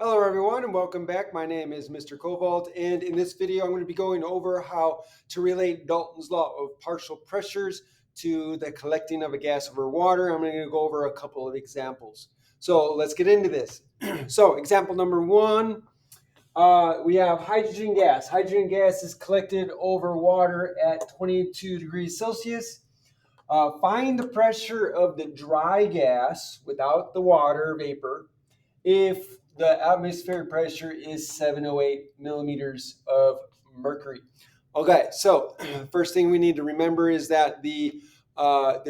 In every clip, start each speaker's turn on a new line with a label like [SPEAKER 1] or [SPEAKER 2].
[SPEAKER 1] Hello everyone and welcome back. My name is Mr. Cobalt, and in this video I'm going to be going over how to relate Dalton's law of partial pressures to the collecting of a gas over water. I'm going to go over a couple of examples. So let's get into this. So example number one, we have hydrogen gas. Hydrogen gas is collected over water at 22 degrees Celsius. Find the pressure of the dry gas without the water vapor if the atmospheric pressure is 708 millimeters of mercury. Okay, so first thing we need to remember is that the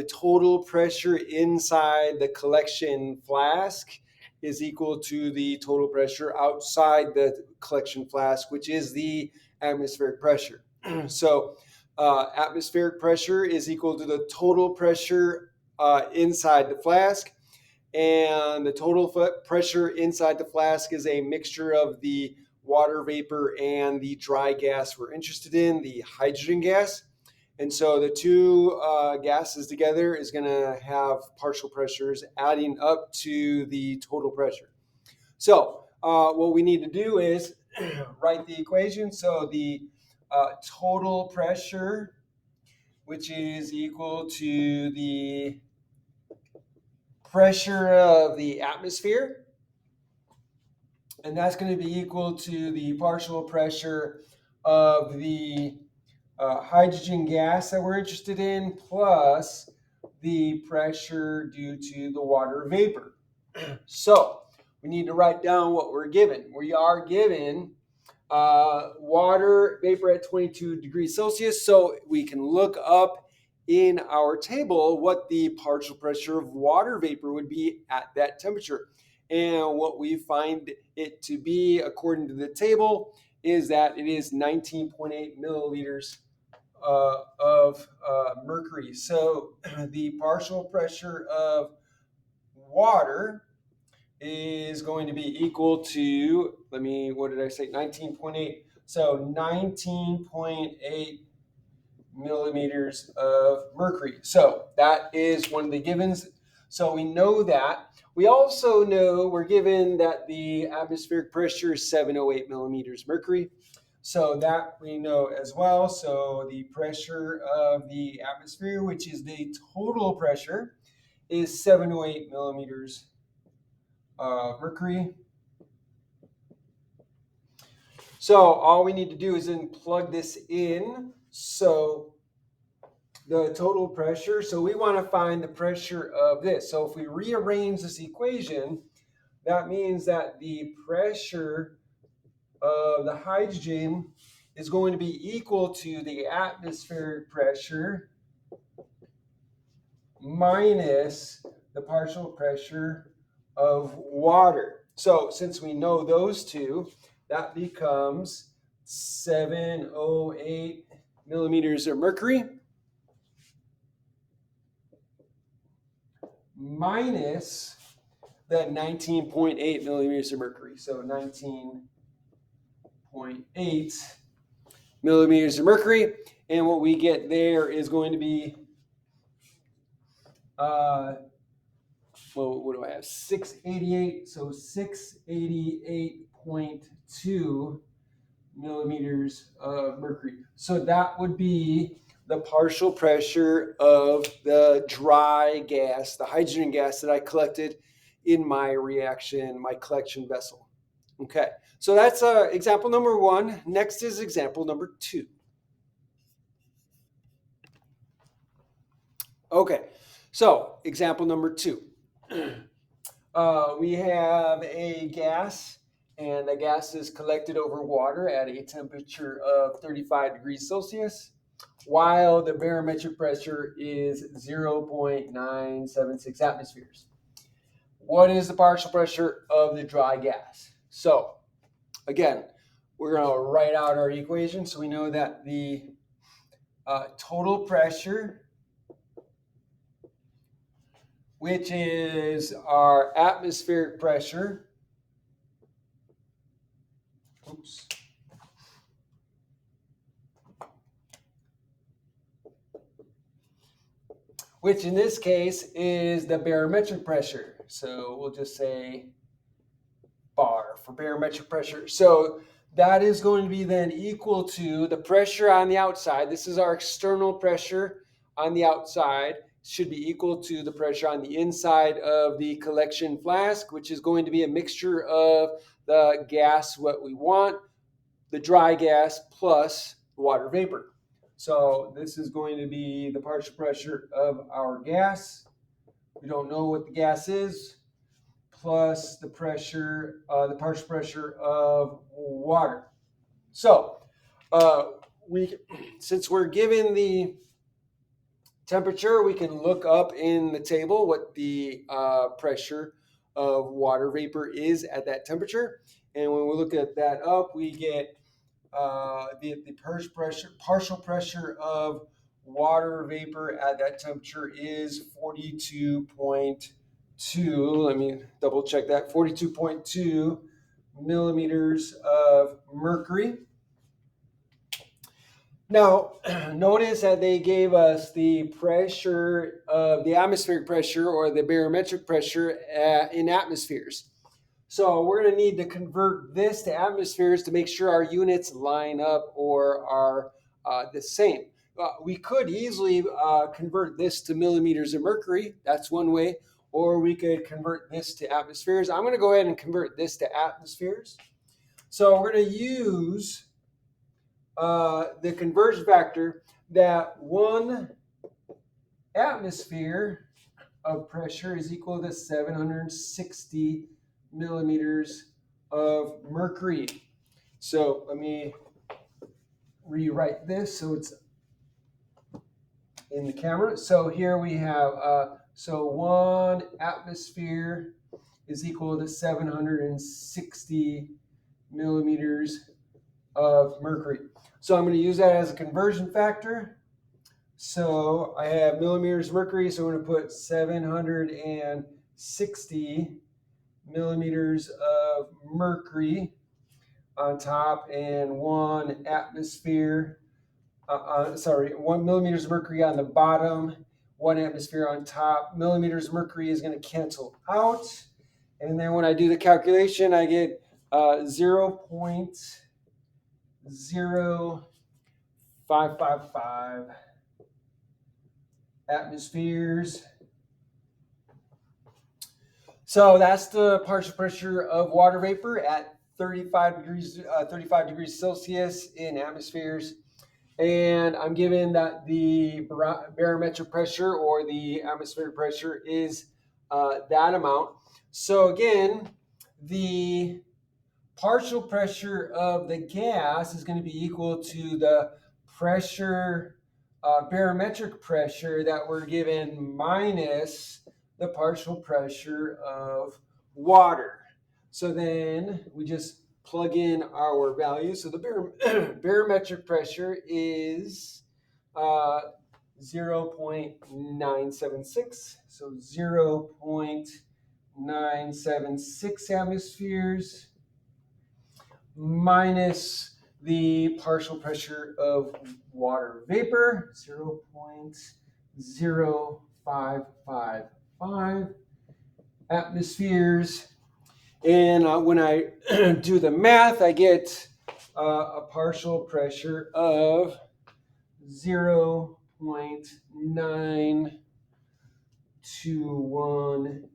[SPEAKER 1] total pressure inside the collection flask is equal to the total pressure outside the collection flask, which is the atmospheric pressure. So atmospheric pressure is equal to the total pressure inside the flask, and the total pressure inside the flask is a mixture of the water vapor and the dry gas we're interested in, the hydrogen gas. And so the two gases together is going to have partial pressures adding up to the total pressure. So what we need to do is write the equation. So the total pressure, which is equal to the pressure of the atmosphere, and that's going to be equal to the partial pressure of the hydrogen gas that we're interested in plus the pressure due to the water vapor. So we need to write down what we're given. We are given water vapor at 22 degrees Celsius, so we can look up in our table what the partial pressure of water vapor would be at that temperature. And what we find it to be, according to the table, is that it is 19.8 milliliters of mercury. So the partial pressure of water is going to be equal to, what did I say? 19.8. So 19.8 millimeters of mercury. So that is one of the givens. So we know that. We also know we're given that the atmospheric pressure is 708 millimeters mercury. So that we know as well. So the pressure of the atmosphere, which is the total pressure, is 708 millimeters mercury. So all we need to do is then plug this in. So the total pressure, so we want to find the pressure of this. So if we rearrange this equation, that means that the pressure of the hydrogen is going to be equal to the atmospheric pressure minus the partial pressure of water. So since we know those two, that becomes 708 millimeters of mercury minus the 19.8 millimeters of mercury. So 19.8 millimeters of mercury. And what we get there is going to be, what do I have? 688. So 688.2 millimeters of mercury. So that would be the partial pressure of the dry gas, the hydrogen gas that I collected in my reaction, my collection vessel. Okay, so that's example number one. Next is example number two. Okay, so example number two. We have a gas, and the gas is collected over water at a temperature of 35 degrees Celsius, while the barometric pressure is 0.976 atmospheres. What is the partial pressure of the dry gas? So, again, we're going to write out our equation. So we know that the total pressure, which is our atmospheric pressure, which in this case is the barometric pressure. So we'll just say bar. water for barometric pressure. So that is going to be then equal to the pressure on the outside. This is our external pressure on the outside, should be equal to the pressure on the inside of the collection flask, which is going to be a mixture of the gas, what we want, the dry gas, plus water vapor. So this is going to be the partial pressure of our gas. We don't know what the gas is, plus the pressure, the partial pressure of water. So since we're given the temperature, we can look up in the table what the pressure of water vapor is at that temperature. And when we look at that up, we get the partial pressure of water vapor at that temperature is 42.2. Let me double check that. 42.2 millimeters of mercury. Now, notice that they gave us the pressure of the atmospheric pressure or the barometric pressure in atmospheres. So we're going to need to convert this to atmospheres to make sure our units line up or are the same. We could easily convert this to millimeters of mercury. That's one way. Or we could convert this to atmospheres. I'm going to go ahead and convert this to atmospheres. So we're going to use the conversion factor that 1 atmosphere of pressure is equal to 760 millimeters of mercury. So let me rewrite this so it's in the camera. So here we have, so 1 atmosphere is equal to 760 millimeters of mercury. So I'm going to use that as a conversion factor. So I have millimeters of mercury, so I'm going to put 760 millimeters of mercury on top and 1 atmosphere, 1 millimeters of mercury on the bottom, 1 atmosphere on top. Millimeters of mercury is going to cancel out. And then when I do the calculation, I get 0.0555 atmospheres. So that's the partial pressure of water vapor at 35 degrees Celsius in atmospheres. And I'm given that the barometric pressure or the atmospheric pressure is that amount. So again, the partial pressure of the gas is going to be equal to the pressure, barometric pressure that we're given minus the partial pressure of water. So then we just plug in our values. So the barometric pressure is 0.976. So 0.976 atmospheres minus the partial pressure of water vapor, 0.0555 atmospheres. And when I do the math, I get a partial pressure of 0.921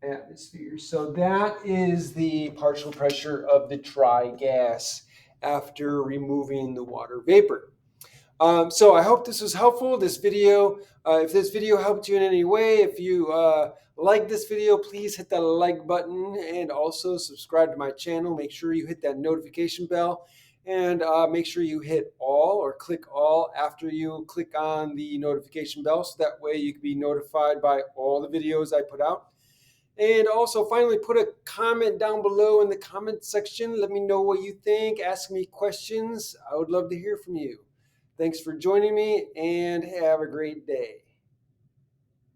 [SPEAKER 1] atmospheres. So that is the partial pressure of the dry gas after removing the water vapor. So I hope this was helpful. This video, if this video helped you in any way, if you like this video, please hit that like button and also subscribe to my channel. Make sure you hit that notification bell and make sure you hit all or click all after you click on the notification bell, so that way you can be notified by all the videos I put out. And also, finally, put a comment down below in the comment section. Let me know what you think. Ask me questions. I would love to hear from you. Thanks for joining me, and have a great day.